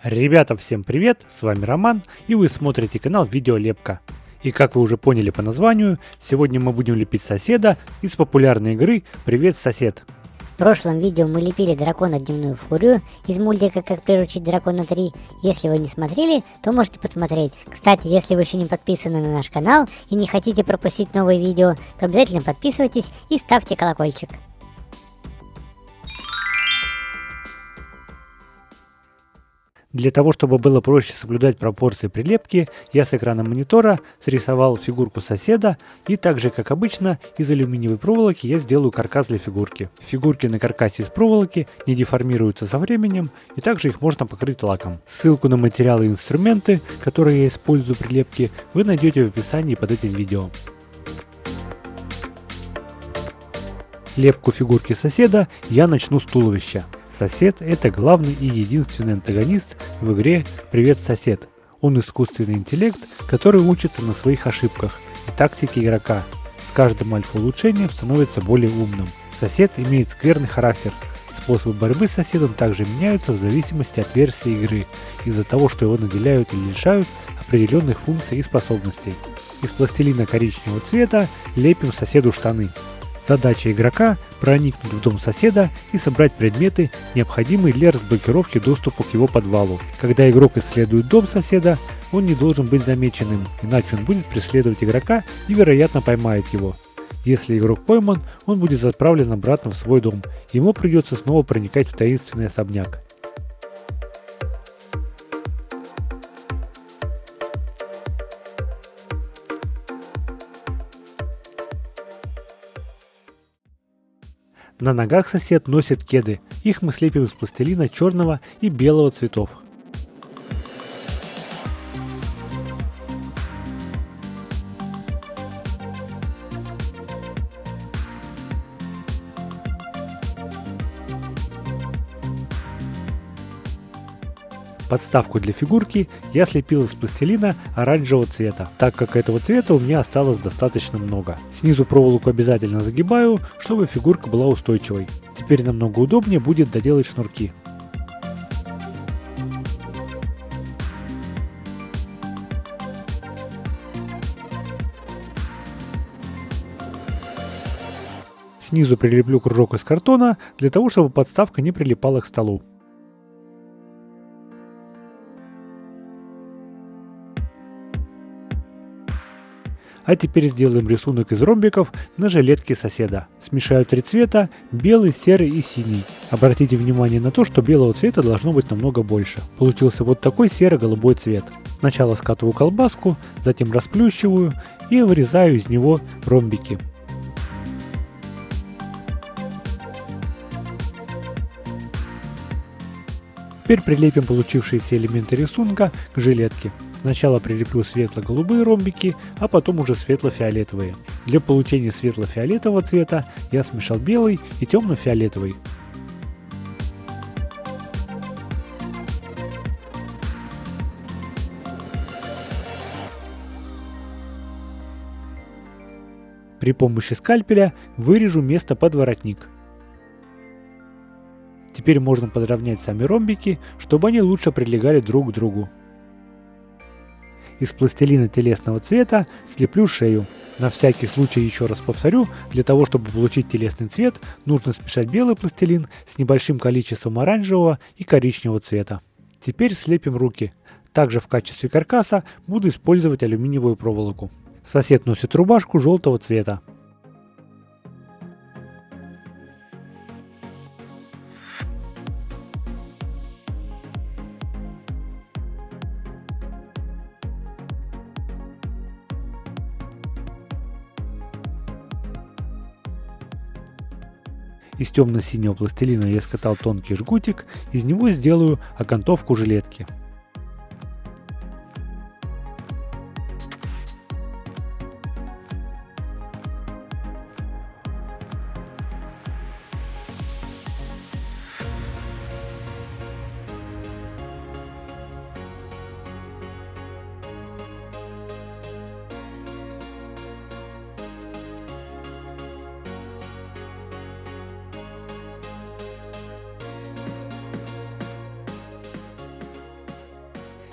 Ребята, всем привет, с вами Роман, и вы смотрите канал Видеолепка. И как вы уже поняли по названию, сегодня мы будем лепить соседа из популярной игры «Привет, сосед». В прошлом видео мы лепили дракона Дневную Фурию из мультика «Как приручить дракона 3». Если вы не смотрели, то можете посмотреть. Кстати, если вы еще не подписаны на наш канал и не хотите пропустить новые видео, то обязательно подписывайтесь и ставьте колокольчик. Для того, чтобы было проще соблюдать пропорции прилепки, я с экрана монитора срисовал фигурку соседа, и также, как обычно, из алюминиевой проволоки я сделаю каркас для фигурки. Фигурки на каркасе из проволоки не деформируются со временем, и также их можно покрыть лаком. Ссылку на материалы и инструменты, которые я использую при лепке, вы найдете в описании под этим видео. Лепку фигурки соседа я начну с туловища. Сосед – это главный и единственный антагонист в игре «Привет, сосед». Он искусственный интеллект, который учится на своих ошибках и тактике игрока. С каждым альфа-улучшением становится более умным. Сосед имеет скверный характер. Способы борьбы с соседом также меняются в зависимости от версии игры, из-за того, что его наделяют или лишают определенных функций и способностей. Из пластилина коричневого цвета лепим соседу штаны. Задача игрока – проникнуть в дом соседа и собрать предметы, необходимые для разблокировки доступа к его подвалу. Когда игрок исследует дом соседа, он не должен быть замеченным, иначе он будет преследовать игрока и, вероятно, поймает его. Если игрок пойман, он будет отправлен обратно в свой дом, и ему придется снова проникать в таинственный особняк. На ногах сосед носит кеды, их мы слепим из пластилина черного и белого цветов. Подставку для фигурки я слепил из пластилина оранжевого цвета, так как этого цвета у меня осталось достаточно много. Снизу проволоку обязательно загибаю, чтобы фигурка была устойчивой. Теперь намного удобнее будет доделать шнурки. Снизу прилеплю кружок из картона, для того, чтобы подставка не прилипала к столу. А теперь сделаем рисунок из ромбиков на жилетке соседа. Смешаю три цвета – белый, серый и синий. Обратите внимание на то, что белого цвета должно быть намного больше. Получился вот такой серо-голубой цвет. Сначала скатываю колбаску, затем расплющиваю и вырезаю из него ромбики. Теперь прилепим получившиеся элементы рисунка к жилетке. Сначала прилеплю светло-голубые ромбики, а потом уже светло-фиолетовые. Для получения светло-фиолетового цвета я смешал белый и темно-фиолетовый. При помощи скальпеля вырежу место под воротник. Теперь можно подровнять сами ромбики, чтобы они лучше прилегали друг к другу. Из пластилина телесного цвета слеплю шею. На всякий случай еще раз повторю, для того чтобы получить телесный цвет, нужно смешать белый пластилин с небольшим количеством оранжевого и коричневого цвета. Теперь слепим руки. Также в качестве каркаса буду использовать алюминиевую проволоку. Сосед носит рубашку желтого цвета. Из темно-синего пластилина я скатал тонкий жгутик, из него сделаю окантовку жилетки.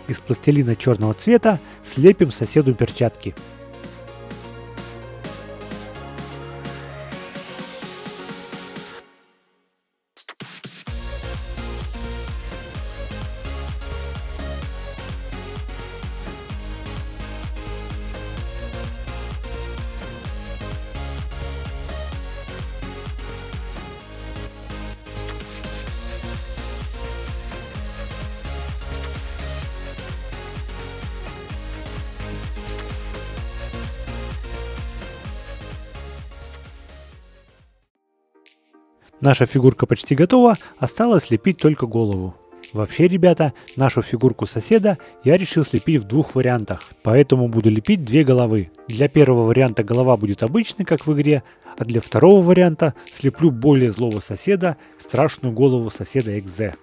Из пластилина черного цвета слепим соседу перчатки. Наша фигурка почти готова, осталось слепить только голову. Вообще, ребята, нашу фигурку соседа я решил слепить в двух вариантах, поэтому буду лепить две головы. Для первого варианта голова будет обычной, как в игре, а для второго варианта слеплю более злого соседа, страшную голову соседа Экзе.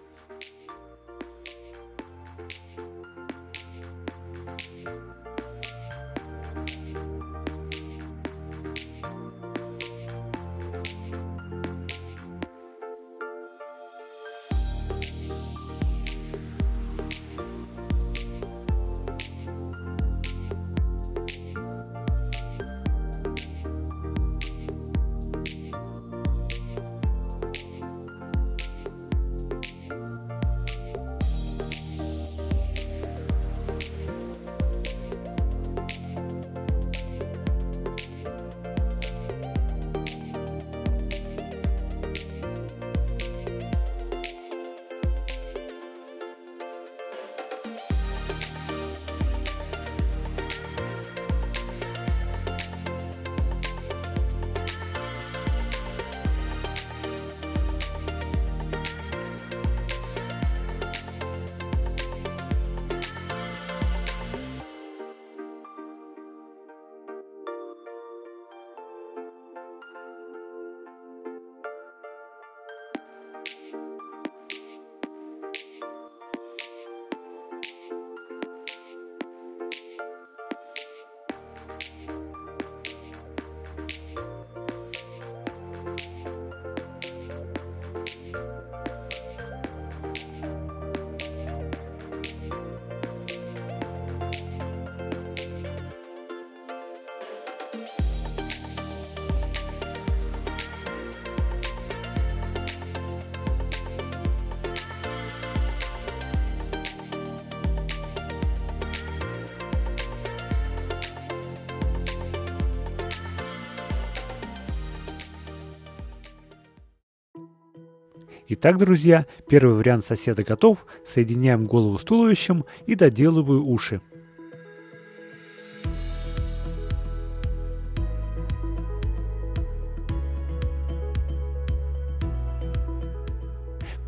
Итак, друзья, первый вариант соседа готов, соединяем голову с туловищем и доделываю уши.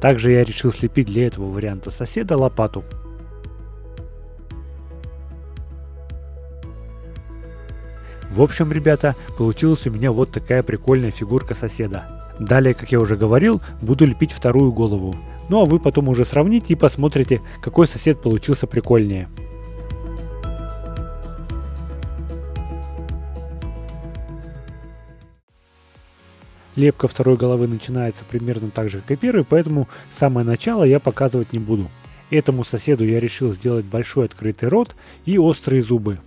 Также я решил слепить для этого варианта соседа лопату. В общем, ребята, получилась у меня вот такая прикольная фигурка соседа. Далее, как я уже говорил, буду лепить вторую голову. Ну а вы потом уже сравните и посмотрите, какой сосед получился прикольнее. Лепка второй головы начинается примерно так же, как и первой, поэтому самое начало я показывать не буду. Этому соседу я решил сделать большой открытый рот и острые зубы.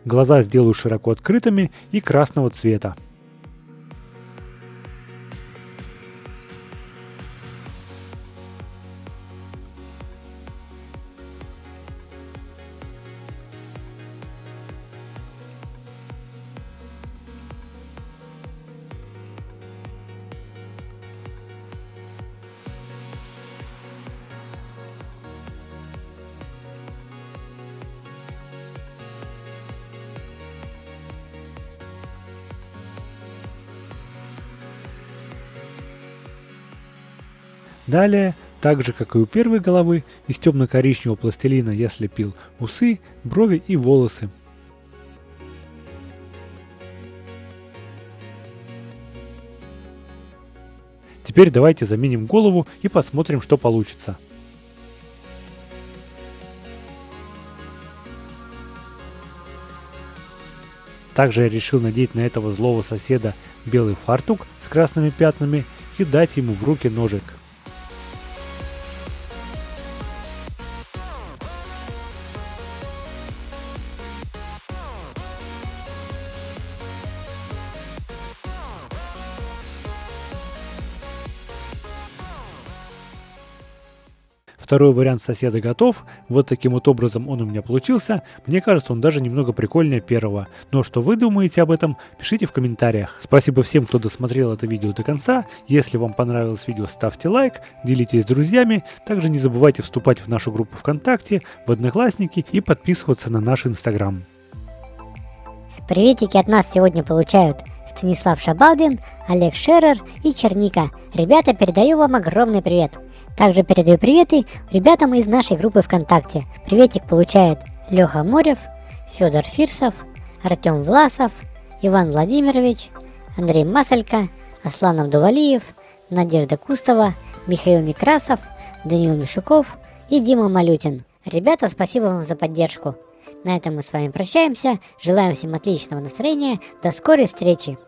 Глаза сделаю широко открытыми и красного цвета. Далее, так же как и у первой головы, из темно-коричневого пластилина я слепил усы, брови и волосы. Теперь давайте заменим голову и посмотрим, что получится. Также я решил надеть на этого злого соседа белый фартук с красными пятнами и дать ему в руки ножик. Второй вариант соседа готов. Вот таким вот образом он у меня получился. Мне кажется, он даже немного прикольнее первого. Но что вы думаете об этом, пишите в комментариях. Спасибо всем, кто досмотрел это видео до конца. Если вам понравилось видео, ставьте лайк, делитесь с друзьями. Также не забывайте вступать в нашу группу ВКонтакте, в Одноклассники и подписываться на наш Инстаграм. Приветики от нас сегодня получают Станислав Шабалдин, Олег Шерер и Черника. Ребята, передаю вам огромный привет. Также передаю приветы ребятам из нашей группы ВКонтакте. Приветик получает Леха Морев, Федор Фирсов, Артем Власов, Иван Владимирович, Андрей Масалько, Аслан Абдувалиев, Надежда Кустова, Михаил Некрасов, Данил Мишуков и Дима Малютин. Ребята, спасибо вам за поддержку. На этом мы с вами прощаемся. Желаем всем отличного настроения. До скорой встречи!